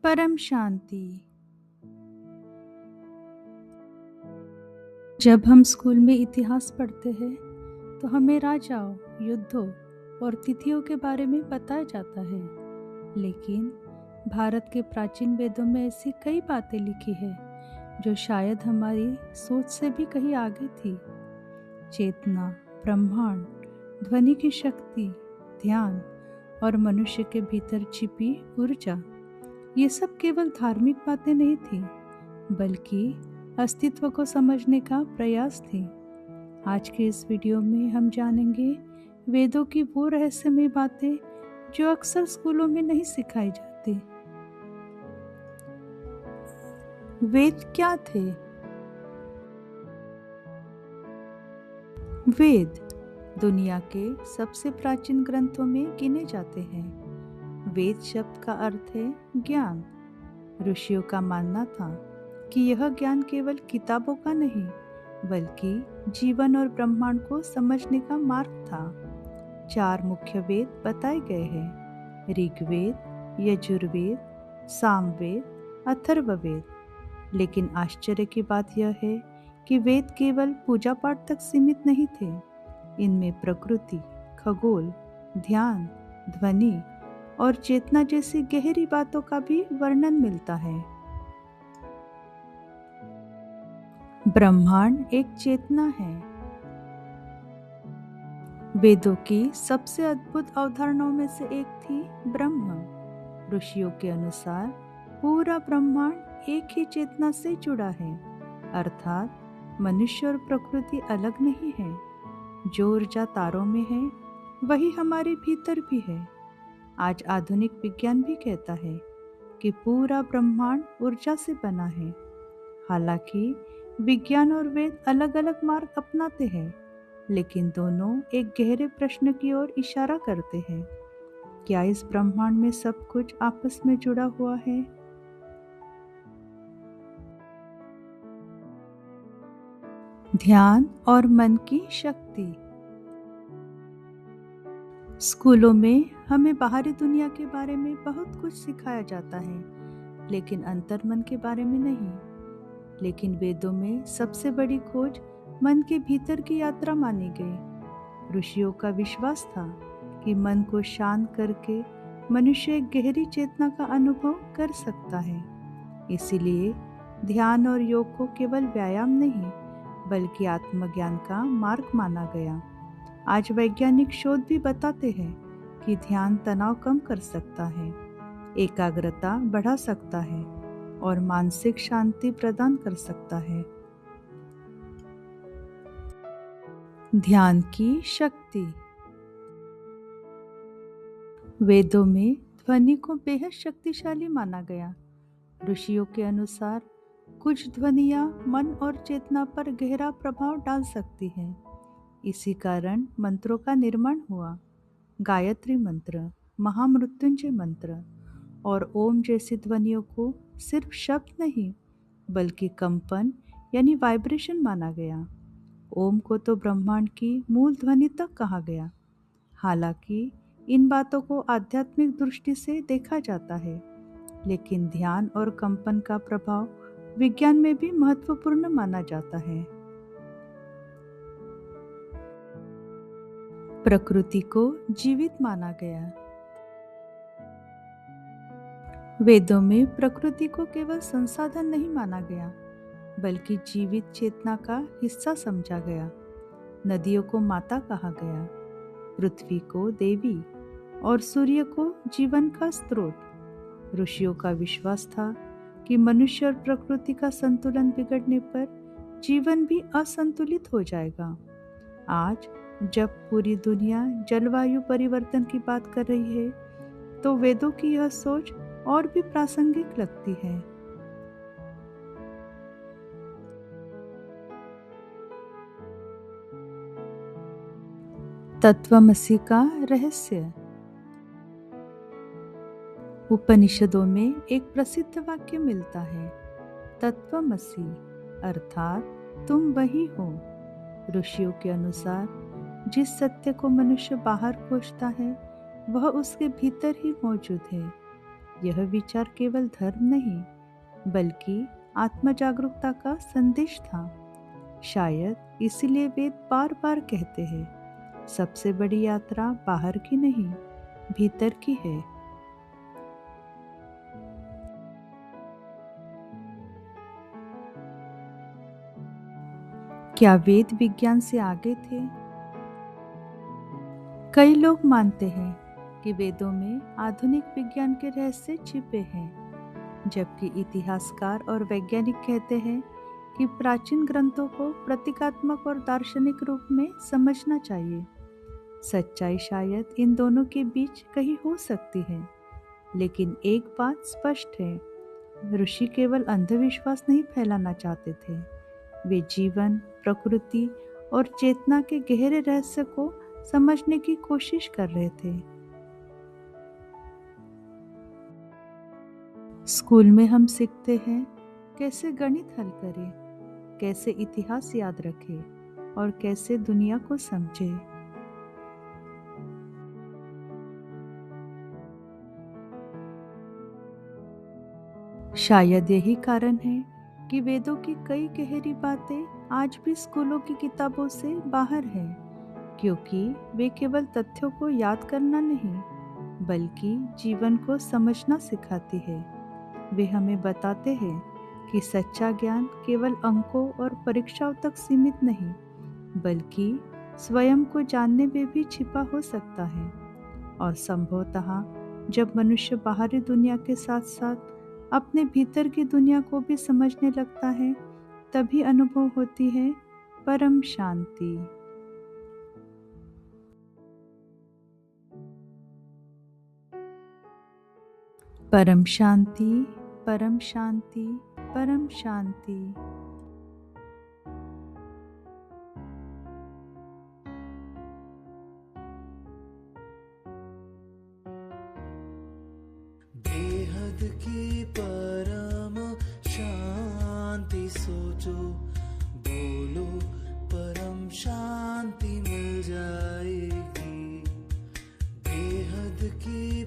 परम शांति। जब हम स्कूल में इतिहास पढ़ते हैं तो हमें राजाओं, युद्धों और तिथियों के बारे में बताया जाता है, लेकिन भारत के प्राचीन वेदों में ऐसी कई बातें लिखी है जो शायद हमारी सोच से भी कहीं आगे थी। चेतना, ब्रह्मांड, ध्वनि की शक्ति, ध्यान और मनुष्य के भीतर छिपी ऊर्जा, ये सब केवल धार्मिक बातें नहीं थी, बल्कि अस्तित्व को समझने का प्रयास थी। आज के इस वीडियो में हम जानेंगे वेदों की वो रहस्यमय बातें जो अक्सर स्कूलों में नहीं सिखाई जाती। वेद क्या थे? वेद दुनिया के सबसे प्राचीन ग्रंथों में गिने जाते हैं। वेद शब्द का अर्थ है ज्ञान। ऋषियों का मानना था कि यह ज्ञान केवल किताबों का नहीं, बल्कि जीवन और ब्रह्मांड को समझने का मार्ग था। 4 मुख्य वेद बताए गए हैं: ऋग्वेद, यजुर्वेद, सामवेद, अथर्ववेद। लेकिन आश्चर्य की बात यह है कि वेद केवल पूजा पाठ तक सीमित नहीं थे। इनमें प्रकृति, खगोल, ध्यान, ध्वनि और चेतना जैसी गहरी बातों का भी वर्णन मिलता है। ब्रह्मांड एक चेतना है। वेदों की सबसे अद्भुत अवधारणाओं में से एक थी ब्रह्म। ऋषियों के अनुसार पूरा ब्रह्मांड एक ही चेतना से जुड़ा है, अर्थात मनुष्य और प्रकृति अलग नहीं है। जो ऊर्जा तारों में है वही हमारे भीतर भी है। आज आधुनिक विज्ञान भी कहता है कि पूरा ब्रह्मांड ऊर्जा से बना है। हालांकि विज्ञान और वेद अलग अलग मार्ग अपनाते हैं, लेकिन दोनों एक गहरे प्रश्न की ओर इशारा करते हैं: क्या इस ब्रह्मांड में सब कुछ आपस में जुड़ा हुआ है? ध्यान और मन की शक्ति। स्कूलों में हमें बाहरी दुनिया के बारे में बहुत कुछ सिखाया जाता है, लेकिन अंतर्मन के बारे में नहीं। लेकिन वेदों में सबसे बड़ी खोज मन के भीतर की यात्रा मानी गई। ऋषियों का विश्वास था कि मन को शांत करके मनुष्य एक गहरी चेतना का अनुभव कर सकता है। इसीलिए ध्यान और योग को केवल व्यायाम नहीं, बल्कि आत्मज्ञान का मार्ग माना गया। आज वैज्ञानिक शोध भी बताते हैं कि ध्यान तनाव कम कर सकता है, एकाग्रता बढ़ा सकता है और मानसिक शांति प्रदान कर सकता है। ध्यान की शक्ति। वेदों में ध्वनि को बेहद शक्तिशाली माना गया। ऋषियों के अनुसार कुछ ध्वनियाँ मन और चेतना पर गहरा प्रभाव डाल सकती हैं। इसी कारण मंत्रों का निर्माण हुआ। गायत्री मंत्र, महामृत्युंजय मंत्र और ओम जैसी ध्वनियों को सिर्फ शब्द नहीं, बल्कि कंपन यानी वाइब्रेशन माना गया। ओम को तो ब्रह्मांड की मूल ध्वनि तक कहा गया। हालांकि इन बातों को आध्यात्मिक दृष्टि से देखा जाता है, लेकिन ध्यान और कंपन का प्रभाव विज्ञान में भी महत्वपूर्ण माना जाता है। प्रकृति को जीवित माना गया। वेदों में प्रकृति को केवल संसाधन नहीं माना गया, बल्कि जीवित चेतना का हिस्सा समझा गया। नदियों को माता कहा गया, पृथ्वी को देवी और सूर्य को जीवन का स्रोत। ऋषियों का विश्वास था कि मनुष्य और प्रकृति का संतुलन बिगड़ने पर जीवन भी असंतुलित हो जाएगा। आज जब पूरी दुनिया जलवायु परिवर्तन की बात कर रही है, तो वेदों की यह सोच और भी प्रासंगिक लगती है। तत्वमसि का रहस्य। उपनिषदों में एक प्रसिद्ध वाक्य मिलता है, तत्वमसि, अर्थात तुम वही हो। ऋषियों के अनुसार जिस सत्य को मनुष्य बाहर खोजता है, वह उसके भीतर ही मौजूद है। यह विचार केवल धर्म नहीं बल्कि आत्म जागरूकता का संदेश था। शायद इसीलिए वेद बार बार कहते हैं, सबसे बड़ी यात्रा बाहर की नहीं, भीतर की है। क्या वेद विज्ञान से आगे थे? कई लोग मानते हैं कि वेदों में आधुनिक विज्ञान के रहस्य छिपे हैं, जबकि इतिहासकार और वैज्ञानिक कहते हैं कि प्राचीन ग्रंथों को प्रतीकात्मक और दार्शनिक रूप में समझना चाहिए। सच्चाई शायद इन दोनों के बीच कहीं हो सकती है, लेकिन एक बात स्पष्ट है, ऋषि केवल अंधविश्वास नहीं फैलाना चाहते थे। वे जीवन, प्रकृति और चेतना के गहरे रहस्य को समझने की कोशिश कर रहे थे। स्कूल में हम सीखते हैं कैसे गणित हल करें, कैसे इतिहास याद रखें और कैसे दुनिया को समझें। शायद यही कारण है कि वेदों की कई गहरी बातें आज भी स्कूलों की किताबों से बाहर हैं, क्योंकि वे केवल तथ्यों को याद करना नहीं बल्कि जीवन को समझना सिखाती है। वे हमें बताते हैं कि सच्चा ज्ञान केवल अंकों और परीक्षाओं तक सीमित नहीं बल्कि स्वयं को जानने में भी छिपा हो सकता है। और संभवतः जब मनुष्य बाहरी दुनिया के साथ साथ अपने भीतर की दुनिया को भी समझने लगता है, तभी अनुभव होती है परम शांति। परम शांति, परम शांति, परम शांति। बेहद की परम शांति सोचो, बोलो परम शांति मिल जाएगी। बेहद की